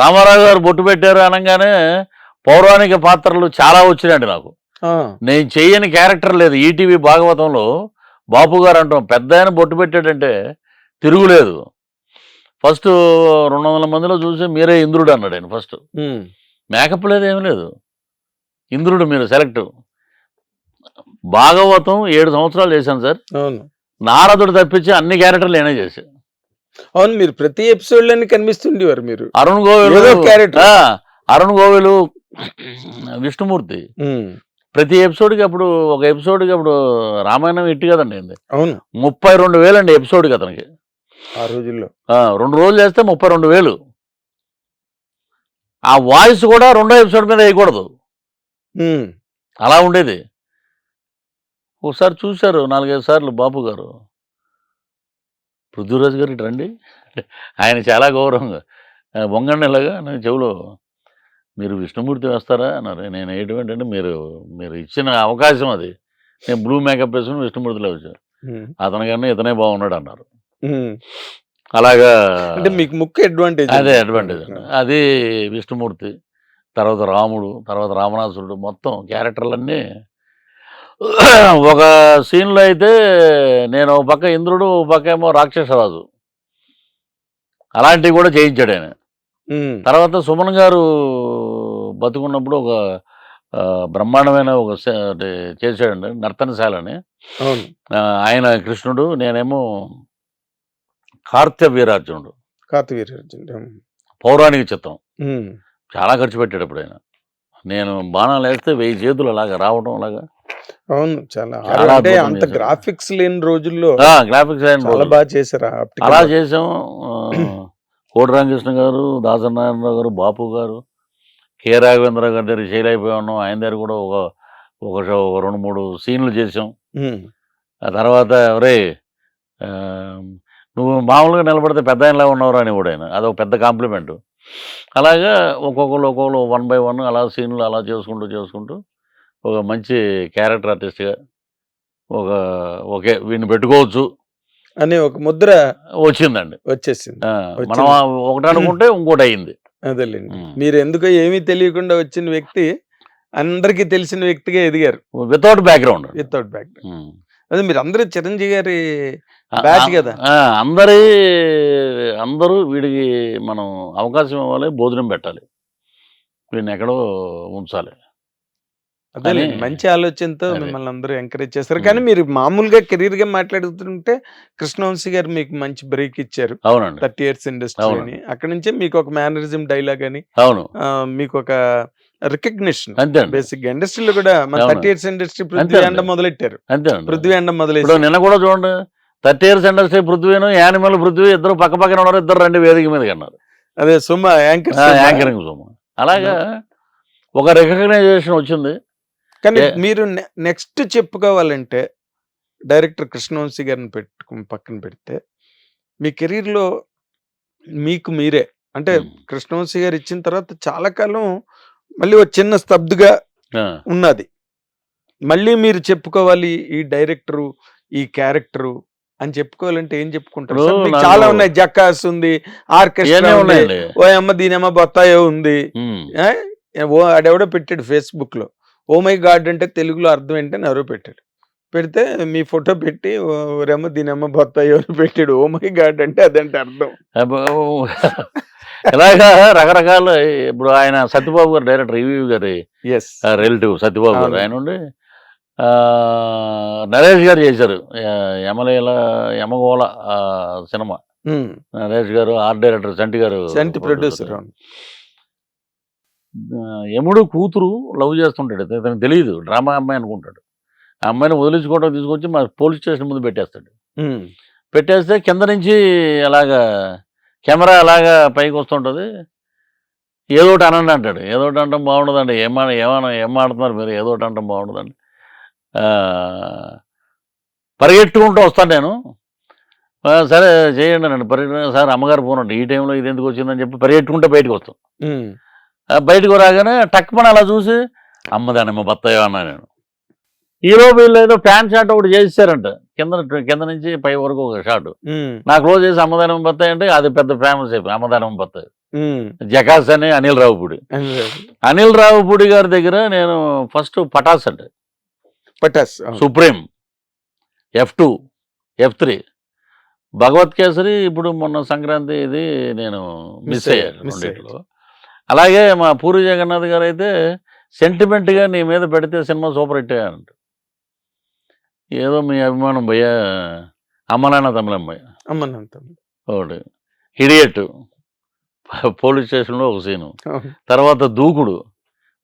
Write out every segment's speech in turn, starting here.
రామారావు గారు బొట్టు పెట్టారు అనగానే పౌరాణిక పాత్రలు చాలా వచ్చినాయండి నాకు. నేను చెయ్యని క్యారెక్టర్ లేదు. ఈటీవీ భాగవతంలో బాపు గారు అంటాం పెద్ద ఆయన బొట్టు పెట్టాడంటే తిరుగులేదు. ఫస్ట్ 200 మందిలో చూసి మీరే ఇంద్రుడు అన్నాడు ఆయన. ఫస్ట్ మేకప్ లేదు, ఏమి లేదు, ఇంద్రుడు మీరు సెలెక్ట్. భాగవతం 7 సంవత్సరాలు చేశాను సార్. అవును, నారదుడు తప్పించి అన్ని క్యారెక్టర్లు నేనే చేశాను. అవును, మీరు ప్రతి ఎపిసోడ్ లోని కనిపిస్తుండేవారు మీరు. అరుణ్ గోవిల్ క్యారెక్టర్, అరుణ్ గోవిలు, విష్ణుమూర్తి ప్రతి ఎపిసోడ్కి అప్పుడు ఒక ఎపిసోడ్కి అప్పుడు రామాయణం ఇట్టి కదండి. అవును, 32,000 అండి ఎపిసోడ్కి అతనికి ఆ రోజుల్లో. 2 రోజులు చేస్తే 32,000. ఆ వాయిస్ కూడా 2వ ఎపిసోడ్ మీద వేయకూడదు, అలా ఉండేది. ఒకసారి చూశారు 4-5 సార్లు బాపు గారు, పృథ్వీరాజ్ గారు ఇటు రండి, ఆయన చాలా గౌరవంగా వంగండి ఇలాగా నేను చెవులో, మీరు విష్ణుమూర్తి వేస్తారా అన్నారు. నేను ఏంటంటే మీరు ఇచ్చిన అవకాశం అది. నేను బ్లూ మేకప్ వేసుకుని విష్ణుమూర్తిలో వచ్చాను. అతనికన్నా ఇతనే బాగున్నాడు అన్నారు. అలాగా అంటే మీకు ముఖ్య అడ్వాంటేజ్. అదే అడ్వాంటేజ్ అండి. అది విష్ణుమూర్తి, తర్వాత రాముడు, తర్వాత రావణాసురుడు, మొత్తం క్యారెక్టర్లన్నీ. ఒక సీన్లో అయితే నేను ఒక పక్క ఇంద్రుడు, ఒక పక్క ఏమో రాక్షసరాజు, అలాంటివి కూడా చేయించాడు ఆయన. తర్వాత సుమన్ గారు బతుకున్నప్పుడు ఒక బ్రహ్మాండమైన ఒక చేశాడండి, నర్తనశాలని. ఆయన కృష్ణుడు, నేనేమో కార్తవీర్యార్జునుడు. పౌరాణిక చిత్రం చాలా ఖర్చు పెట్టాడు అప్పుడు ఆయన. నేను బాణాలు వేస్తే 1000 చేతులు అలాగా రావడం అలాగా. అవును, చాలా అంత గ్రాఫిక్స్ లేని రోజుల్లో గ్రాఫిక్స్ చాలా బాగా చేశారు. అలా చేసాం. కోటి రామకృష్ణ గారు, దాసనారాయణరావు గారు, బాపు గారు, కె రాఘవేంద్ర గారి దగ్గర చేయలేకపోయి ఉన్నాం. ఆయన దగ్గర కూడా ఒక 2-3 సీన్లు చేసాం. ఆ తర్వాత ఎవరే నువ్వు మామూలుగా నిలబడితే పెద్ద ఆయనలా ఉన్నవారు అని కూడా ఆయన, అదొక పెద్ద కాంప్లిమెంట్. అలాగా ఒక్కొక్కరు 1 by 1 అలా సీన్లు అలా చేసుకుంటూ ఒక మంచి క్యారెక్టర్ ఆర్టిస్ట్గా ఓకే వీడిని పెట్టుకోవచ్చు అని ఒక ముద్ర వచ్చిందండి, వచ్చేసింది. మనం ఒకటి అనుకుంటే ఇంకోటి అయింది. అదేలేండి, మీరు ఎందుకో ఏమీ తెలియకుండా వచ్చిన వ్యక్తి అందరికీ తెలిసిన వ్యక్తిగా ఎదిగారు, వితౌట్ బ్యాక్గ్రౌండ్. అదే మీరు అందరూ చిరంజీవి గారి బ్యాచ్ కదా. అందరూ వీడికి మనం అవకాశం ఇవ్వాలి, భోజనం పెట్టాలి, వీడిని ఎక్కడో ఉంచాలి. అదే మంచి ఆలోచనతో మిమ్మల్ని అందరూ ఎంకరేజ్ చేస్తారు. కానీ మీరు మామూలుగా కెరీర్ గా మాట్లాడుతుంటే కృష్ణవంశీ గారు మీకు మంచి బ్రేక్ ఇచ్చారు. అవునండి, 30 years ఇండస్ట్రీ అని. అక్కడి నుంచే మీకు ఒక మేనరిజం డైలాగ్ అని, అవును, మీకు ఒక రికగ్నిషన్. బేసిక్ గా ఇండస్ట్రీలో కూడా మన 30 years ఇండస్ట్రీ పృథ్వీ అండం మొదలెట్టారు. పృథ్వీ అండం మొదలెట్టారు. నిన్న కూడా చూడండి 30 years ఇండస్ట్రీ పృథ్వీను, యానిమల్ పృథ్వీ ఇద్దరు పక్క పక్కన ఉన్నారు, ఇద్దరు 2 వేదిక మీద అన్నారు. అదే సుమ యాంకరింగ్ సుమ. అలాగా ఒక రికగ్నైజేషన్ వచ్చింది. కానీ మీరు నెక్స్ట్ చెప్పుకోవాలంటే డైరెక్టర్ కృష్ణవంశీ గారిని పక్కన పెడితే మీ కెరీర్లో మీకు మీరే అంటే కృష్ణవంశీ గారు ఇచ్చిన తర్వాత చాలా కాలం మళ్ళీ ఒక చిన్న స్తబ్దుగా ఉన్నది. మళ్ళీ మీరు చెప్పుకోవాలి ఈ డైరెక్టరు, ఈ క్యారెక్టరు అని చెప్పుకోవాలంటే ఏం చెప్పుకుంటారు? చాలా ఉన్నాయి. జక్కాస్ ఉంది, ఆర్కెస్ట్రా ఉంది, ఓ అమ్మ దీనమ్మ బొత్తాయో ఉంది. అడెవడో పెట్టాడు ఫేస్బుక్ లో, ఓ మై గాడ్ అంటే తెలుగులో అర్థం ఏంటని ఎవరో పెట్టాడు. పెడితే మీ ఫోటో పెట్టి ఓరేమో దీనమ్మ బొత్తాయి ఎవరు పెట్టాడు. ఓ మై గాడ్ అంటే అదంటే అర్థం. ఇలాగా రకరకాల. ఇప్పుడు ఆయన సత్యబాబు గారు డైరెక్టర్, రివ్యూ గారి రిలేటివ్ సత్యబాబు గారు, ఆయన ఉండి నరేష్ గారు చేశారు యమగోళ సినిమా. నరేష్ గారు ఆర్ట్ డైరెక్టర్, సంటి గారు ప్రొడ్యూసర్. యముడు కూతురు లవ్ చేస్తుంటాడు, అతనికి తెలియదు, డ్రామా అమ్మాయి అనుకుంటాడు. ఆ అమ్మాయిని వదిలించుకోవడం తీసుకొచ్చి మా పోలీస్ స్టేషన్ ముందు పెట్టేస్తాడు. పెట్టేస్తే కింద నుంచి అలాగా కెమెరా అలాగా పైకి వస్తుంటుంది. ఏదోటి అనండి అంటాడు. ఏదోటి అంటాం బాగుండదండి, ఏం ఆడుతున్నారు మీరు, ఏదోటి అంటాం బాగుండదండి. పరిగెట్టుకుంటూ వస్తాను నేను. సరే చేయండి నన్ను పరిగెట్టు సార్, అమ్మగారు ఫోన్ ఉంటుంది, ఈ టైంలో ఇది ఎందుకు వచ్చిందని చెప్పి పరిగెట్టుకుంటే బయటకు వస్తాం. బయటకు రాగానే టక్మని అలా చూసి అమ్మదానమ్మ బత్తాయో అన్నా నేను. ఈరోజు వీళ్ళు ఏదో ప్యాంట్ షర్ట్ ఒకటి చేసేసారంట, కింద నుంచి పై వరకు ఒక షాట్. నా క్లోజ్ చేసి అమ్మదానం బత్తాయి అంటే అది పెద్ద ఫేమస్ అయిపోయి అమ్మదానం బత్తాయి. జకాస్ అని అనిల్ రావుపూడి. అనిల్ రావుపూడి గారి దగ్గర నేను ఫస్ట్ పటాస్ అంటే సుప్రీం, F2, F3, భగవత్ కేసరి ఇప్పుడు మొన్న సంక్రాంతి ఇది నేను మిస్ అయ్యాను. అలాగే మా పూరి జగన్నాథ్ గారు అయితే సెంటిమెంట్గా నీ మీద పెడితే సినిమా సూపర్ హిట్ అయ్యానంట. ఏదో మీ అభిమానం భయ్యా అమ్మనాన్న తమిళమ్మాయి ఒకటి, హిడియట్ పోలీస్ స్టేషన్లో ఒక సీను, తర్వాత దూకుడు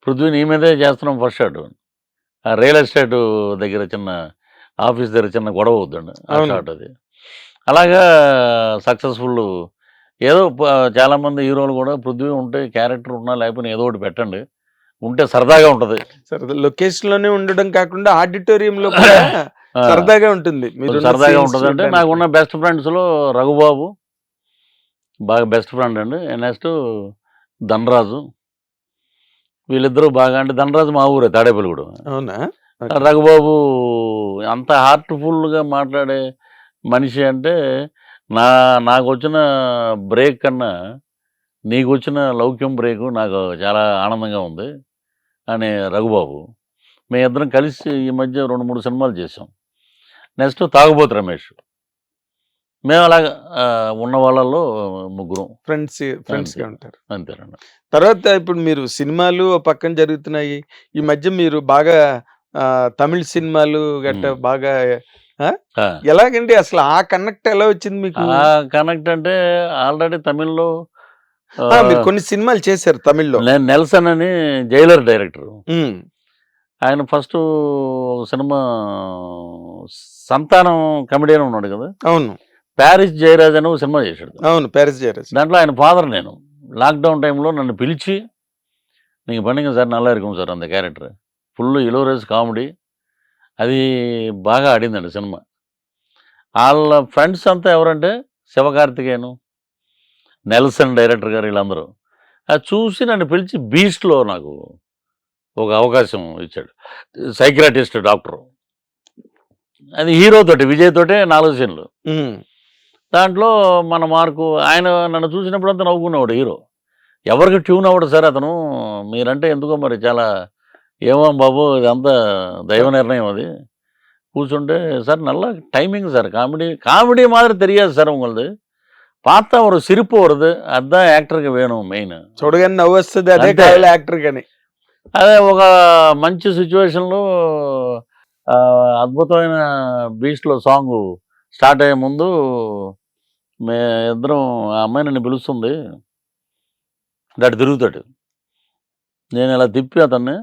పృథ్వీ నీ మీదే చేస్తున్నాం ఫస్ట్ షాట్, ఆ రియల్ ఎస్టేట్ దగ్గర చిన్న ఆఫీస్ దగ్గర చిన్న గొడవ అవుతుందండి ఆ షాట్ అది. అలాగా సక్సెస్ఫుల్. ఏదో చాలామంది హీరోలు కూడా పృథ్వీ ఉంటే క్యారెక్టర్ ఉన్నా లేకపోతే ఏదో ఒకటి పెట్టండి, ఉంటే సరదాగా ఉంటుంది. లొకేషన్ లోనే ఉండడం కాకుండా ఆడిటోరియంలో సరదాగా ఉంటుంది, సరదాగా ఉంటుంది. అంటే నాకున్న బెస్ట్ ఫ్రెండ్స్లో రఘుబాబు బాగా బెస్ట్ ఫ్రెండ్ అండి. నెక్స్ట్ ధనరాజు, వీళ్ళిద్దరూ బాగా, అంటే ధనరాజు మా ఊరే తాడేపల్లిగూడెం. అవునా? రఘుబాబు అంత హార్ట్ఫుల్గా మాట్లాడే మనిషి అంటే నాకు వచ్చిన బ్రేక్ కన్నా నీకు వచ్చిన లౌక్యం బ్రేకు నాకు చాలా ఆనందంగా ఉంది అని రఘుబాబు. మేమిద్దరం కలిసి ఈ మధ్య 2-3 సినిమాలు చేసాం. నెక్స్ట్ తాగుబోతు రమేష్. మేము అలాగా ఉన్న వాళ్ళల్లో ముగ్గురం ఫ్రెండ్స్గా ఉంటారు అంతేనండి. తర్వాత ఇప్పుడు మీరు సినిమాలు పక్కన జరుగుతున్నాయి, ఈ మధ్య మీరు బాగా తమిళ సినిమాలు గట్ట బాగా ఎలాగండి అసలు ఆ కనెక్ట్ ఎలా వచ్చింది మీకు? ఆ కనెక్ట్ అంటే ఆల్రెడీ తమిళ్లో మీరు కొన్ని సినిమాలు చేశారు తమిళ్లో. నేను నెల్సన్ అని జైలర్ డైరెక్టర్, ఆయన ఫస్ట్ సినిమా సంతానం కమెడియన్ ఉన్నాడు కదా. అవును. ప్యారిస్ జయరాజ్ అని ఒక సినిమా చేశాడు. అవును, ప్యారిస్ జయరాజ్. దాంట్లో ఆయన ఫాదర్ నేను. లాక్డౌన్ టైంలో నన్ను పిలిచి నీకు పండుగ సార్ நல்லா இருக்கும் సార్ అంత క్యారెక్టర్, ఫుల్ ఇలోరేజ్ కామెడీ, అది బాగా ఆడిందండి సినిమా. వాళ్ళ ఫ్రెండ్స్ అంతా ఎవరంటే శివకార్తికేయను, నెల్సన్ డైరెక్టర్ గారు, వీళ్ళందరూ. అది చూసి నన్ను పిలిచి బీస్ట్లో నాకు ఒక అవకాశం ఇచ్చాడు. సైకియాట్రిస్ట్ డాక్టర్, అది హీరోతోటి విజయ్ తోటే 4 సీన్లు. దాంట్లో మన మార్కు ఆయన నన్ను చూసినప్పుడు అంతా నవ్వుకునేవాడు హీరో. ఎవరికి ట్యూన్ అవ్వడు సార్ అతను, మీరంటే ఎందుకో మరి చాలా ఏమో బాబు ఇదంతా దైవ నిర్ణయం అది. కూర్చుంటే సార్ నల్ల டைமிங் சார், காமெடி மாதிரி தெரியாது சார் உங்களுக்கு, பார்த்தா ஒரு சிரிப்பு வருது, அதுதான் యాక్టర్కి వేணும் మెయిన్. చూడగానే నవ్వు వస్తుంది, అదే యాక్టర్ కానీ. అదే ఒక మంచి సిచ్యువేషన్లో అద్భుతమైన బీచ్లో సాంగ్ స్టార్ట్ అయ్యే ముందు మే ఇద్దరం ఆ అమ్మాయి నన్ను పిలుస్తుంది, దాటి తిరుగుతాడు. నేను ఇలా తిప్పి అతన్ని,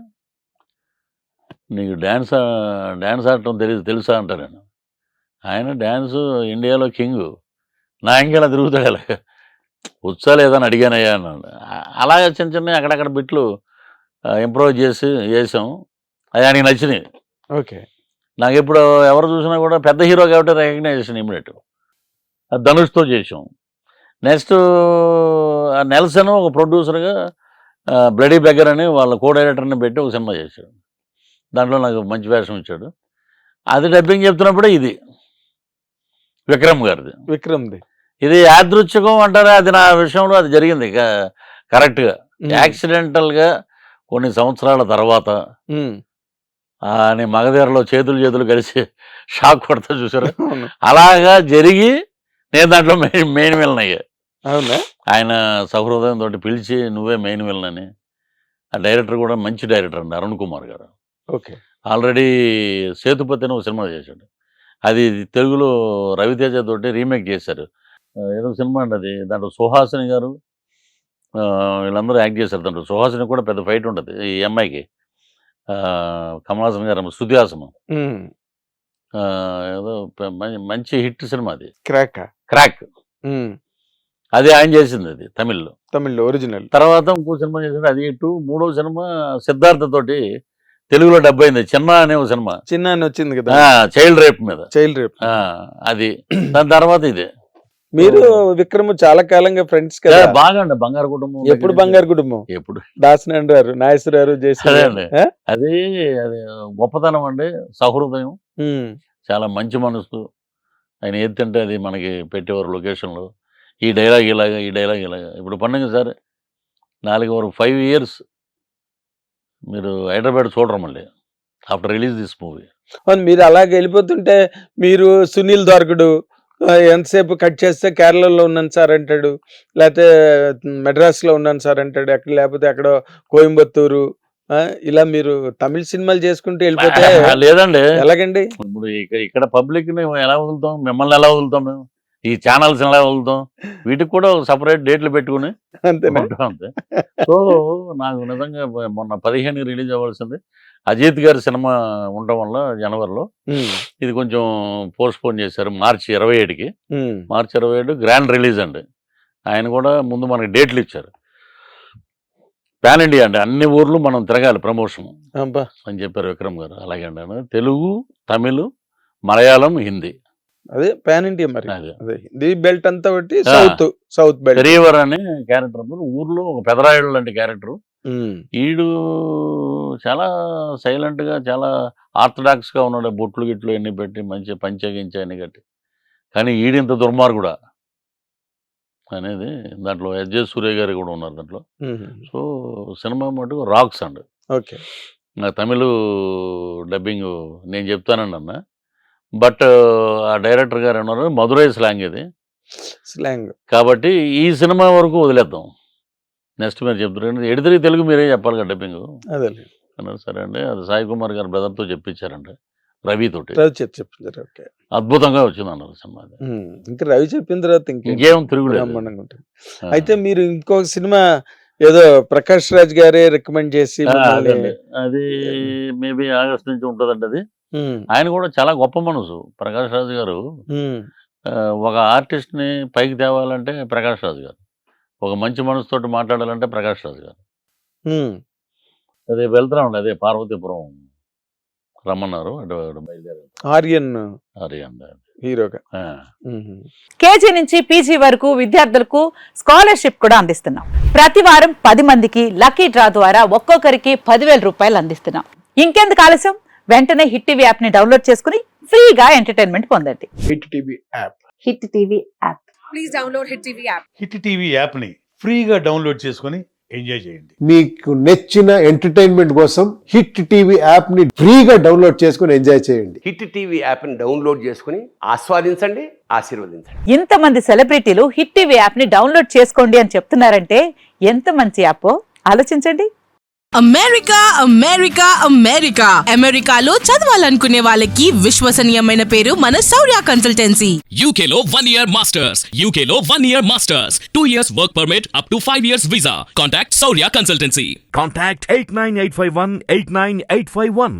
నీకు డ్యాన్స్ ఆడటం తెలుసా అంటా నేను. ఆయన డ్యాన్సు ఇండియాలో కింగ్, నా ఇంకెలా తిరుగుతాడు ఇలా, వచ్చా లేదని అడిగానయ్యా అన్నాడు. అలాగే చిన్న చిన్న అక్కడక్కడ బిట్లు ఇంప్రూవ్ చేసాం, అది ఆయనకి నచ్చినాయి. ఓకే. నాకు ఇప్పుడు ఎవరు చూసినా కూడా పెద్ద హీరో కాబట్టి రికగ్నైజేషన్ ఇమ్మీడియట్. ధనుష్తో చేసాం. నెక్స్ట్ నెల్సన్ ఒక ప్రొడ్యూసర్గా బ్లడీ బెగ్గర్ అని వాళ్ళ కో డైరెక్టర్ని పెట్టి ఒక సినిమా చేశాడు. దాంట్లో నాకు మంచి వేషం ఇచ్చాడు. అది డబ్బింగ్ చెప్తున్నప్పుడే ఇది విక్రమ్ గారిది. ఇది యాదృచ్ఛికం అంటారా, అది నా విషయంలో అది జరిగింది కరెక్ట్గా. యాక్సిడెంటల్గా కొన్ని సంవత్సరాల తర్వాత అని మగధీరలో చేతులు కలిసి షాక్ కొడతా చూసారు, అలాగా జరిగి నేను దాంట్లో మెయిన్ విలన్ అయ్యా. అవునా? ఆయన సహృదయం తోటి పిలిచి నువ్వే మెయిన్ విలన్ అని. ఆ డైరెక్టర్ కూడా మంచి డైరెక్టర్ అండి, అరుణ్ కుమార్ గారు. ఓకే. ఆల్రెడీ సేతుపతి అని ఒక సినిమా చేశాడు, అది తెలుగులో రవితేజ తోటి రీమేక్ చేశారు. ఏదో సినిమా అండి అది. దాంట్లో సుహాసిని గారు వీళ్ళందరూ యాక్ట్ చేశారు. దాంట్లో సుహాసిని కూడా పెద్ద ఫైట్ ఉంటుంది ఈ అమ్మాయికి, కమల్ హాసన్ గారు శృతి హాసన్. ఏదో మంచి హిట్ సినిమా అది, క్రాక్. అది ఆయన చేసింది, అది తమిళ్లో ఒరిజినల్. తర్వాత ఇంకో సినిమా చేశాడు, అది హిట్. 3వ సినిమా సిద్ధార్థ తోటి తెలుగులో డబ్ అయింది, చిన్న అనే ఒక సినిమా. చిన్న అని వచ్చింది కదా, చైల్డ్ రేప్ మీద. అది దాని తర్వాత ఇదే. మీరు విక్రమ్ చాలా కాలంగా ఫ్రెండ్స్ కదా? బాగా అండి, బంగారు కుటుంబం. ఎప్పుడు బంగారు కుటుంబం? ఎప్పుడు దాసనారాయణ గారు, నాగేశ్వరరావు చేసి. అది గొప్పతనం అండి, సహృదయం. చాలా మంచి మనసు. ఆయన ఏది తింటే అది మనకి పెట్టేవారు లొకేషన్లో. ఈ డైలాగ్ ఇలాగా, ఈ డైలాగ్ ఇలాగా. ఇప్పుడు పండుగ సార్ 4 వరకు 5 years మీరు హైదరాబాద్ చూడరు మళ్ళీ ఆఫ్టర్ రిలీజ్ దిస్ మూవీ. అవును, మీరు అలాగే వెళ్ళిపోతుంటే మీరు సునీల్ దొరకడు, ఎంతసేపు కట్ చేస్తే కేరళలో ఉన్నాను సార్ అంటాడు, లేకపోతే మెడ్రాస్లో ఉన్నాను సార్ అంటాడు, ఎక్కడ లేకపోతే ఎక్కడ కోయంబత్తూరు, ఇలా మీరు తమిళ సినిమాలు చేసుకుంటూ వెళ్ళిపోతే లేదండి. ఎలాగండి? ఇప్పుడు ఇక్కడ పబ్లిక్ని ఎలా వదులుతాం, మిమ్మల్ని ఎలా వదులుతాం, మేము ఈ ఛానల్స్ ఎలా వదులుతాం, వీటికి కూడా సపరేట్ డేట్లు పెట్టుకుని అంతేనా? అంతే. సో నాకు నిజంగా మొన్న 15 రిలీజ్ అవ్వాల్సింది అజిత్ గారి సినిమా ఉండడం వల్ల జనవరిలో ఇది కొంచెం పోస్ట్పోన్ చేశారు మార్చి 27కి. మార్చి 27 గ్రాండ్ రిలీజ్ అండి. ఆయన కూడా ముందు మనకి డేట్లు ఇచ్చారు. పాన్ ఇండియా అండి, అన్ని ఊర్లు మనం తిరగాలి ప్రమోషన్ అని చెప్పారు విక్రమ్ గారు. అలాగే అండి, తెలుగు, తమిళ్, మలయాళం, హిందీ, అదే పాన్ ఇండియా. మరి అదే హిందీ బెల్ట్ అంతా బట్టి సౌత్ బెల్ట్. పెరియవర్ అనే క్యారెక్టర్ ఊర్లో ఒక పెదరాయుడు లాంటి క్యారెక్టర్. ఈడు చాలా సైలెంట్ గా, చాలా ఆర్థడాక్స్ గా ఉన్నాడు. బొట్లు గిట్లు ఎన్ని పెట్టి మంచి పంచగించి అన్ని కట్టి. కానీ ఈడింత దుర్మార్గుడా అనేది దాంట్లో ఎస్జే సూర్య గారు కూడా ఉన్నారు దాంట్లో. సో సినిమా మటుకు రాక్స్ అండి. ఓకే, నా తమిళ డబ్బింగ్ నేను చెప్తానండి అన్న. బట్ ఆ డైరెక్టర్ గారు అన్నారు మధురై స్లాంగ్ ఇది స్లాంగ్ కాబట్టి ఈ సినిమా వరకు వదిలేద్దాం, నెక్స్ట్ మీరు చెప్తారు ఎడితే తెలుగు మీరే చెప్పాలి కదా డబ్బింగ్ అదే అన్నారు. సరే అండి, అది సాయి కుమార్ గారు బ్రదర్తో చెప్పించారండి, రవి తోటి. చెప్పించారు. ఓకే, అద్భుతంగా వచ్చింది అన్నారు సినిమా. ఇంకా రవి చెప్పిన తర్వాత ఇంకేం తిరుగులేదు. అయితే మీరు ఇంకొక సినిమా ఏదో ప్రకాష్ రాజ్ గారే రికమెండ్ చేసి అది మేబీ ఆగస్ట్ నుంచి ఉంటుందండి. అది ఆయన కూడా చాలా గొప్ప మనసు ప్రకాష్ రాజు గారు. ఒక ఆర్టిస్ట్ ని పైకి తేవాలంటే ప్రకాష్ రాజు గారు, ఒక మంచి మనసుతోటి మాట్లాడాలంటే ప్రకాష్ రాజు గారు. అదే వెళ్తున్నాం, అదే పార్వతీపురం రమ్మన్నారు, బయలుదేరారు. ఆర్యన్ హీరోగా. కేజీ నుంచి పీజీ వరకు విద్యార్థులకు స్కాలర్షిప్ కూడా అందిస్తున్నాం. ప్రతి వారం 10 మందికి లక్కీ డ్రా ద్వారా ఒక్కొక్కరికి 10,000 రూపాయలు అందిస్తున్నాం. ఇంకెందుకు ఆలస్యం, వెంటనే హిట్ టీవీ యాప్ ని డౌన్లోడ్ చేసుకుని ఫ్రీగా ఎంటర్టైన్మెంట్ పొందండి. Hit TV app. Hit TV app. Please download hit TV app. Hit TV app ని ఫ్రీగా డౌన్లోడ్ చేసుకొని ఎంజాయ్ చేయండి. మీకు నచ్చిన ఎంటర్టైన్మెంట్ కోసం హిట్ టీవీ యాప్ ని ఫ్రీగా డౌన్లోడ్ చేసుకొని ఎంజాయ్ చేయండి. హిట్ టీవీ యాప్ ని డౌన్లోడ్ చేసుకుని ఆస్వాదించండి, ఆశీర్వదించండి. ఇంతమంది సెలబ్రిటీలు హిట్ టీవీ యాప్ ని డౌన్లోడ్ చేసుకోండి అని చెప్తున్నారంటే ఎంత మంచి యాప్ ఆలోచించండి. అమెరికా అమెరికా అమెరికా అమెరికాలో చదవాలనుకునే వాళ్ళకి విశ్వసనీయమైన పేరు మన శౌర్య కన్సల్టెన్సీ. UK లో 1 year masters, UK లో 1 year masters, 2 years work permit up to 5 years visa. Contact Shaurya Consultancy. Contact 89851 89851.